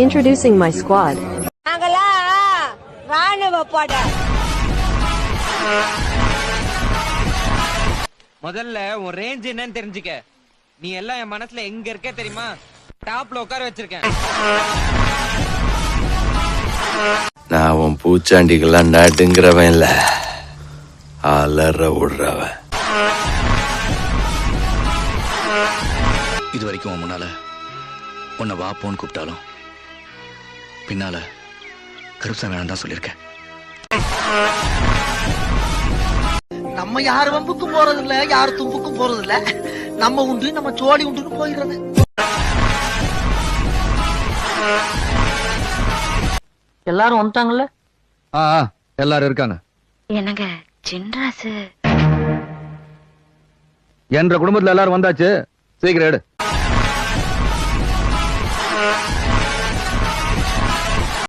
Introducing my squad. முதல்ல உன் range என்னன்னு தெரிஞ்சுக்க. நீ எல்லாம் என் மனசுல எங்க இருக்க தெரியுமா? டாப்ல உட்கார வச்சிருக்கேன். நான் உன் பூச்சாண்டிக்கெல்லாம் நடுங்கிறவன் இல்ல, அலற விடுறவன். இது வரைக்கும் உன் முன்னால உன்னை வா போன்னு கூப்பிட்டாலும் பின்னால கருப்சா வேணாம் தான் சொல்லியிருக்கேன். நம்ம யார் வம்புக்கும் போறது இல்ல, யார் தும்புக்கும் போறது இல்ல. நம்ம உண்டு, நம்ம சோழி உண்டுன்னு போயிடுறது. எல்லாரும் வந்துட்டாங்கல்ல? எல்லாரும் இருக்காங்க. என்னங்க சின்ராசு என்ற குடும்பத்துல எல்லாரும் வந்தாச்சு. சீக்கிரம் எடு.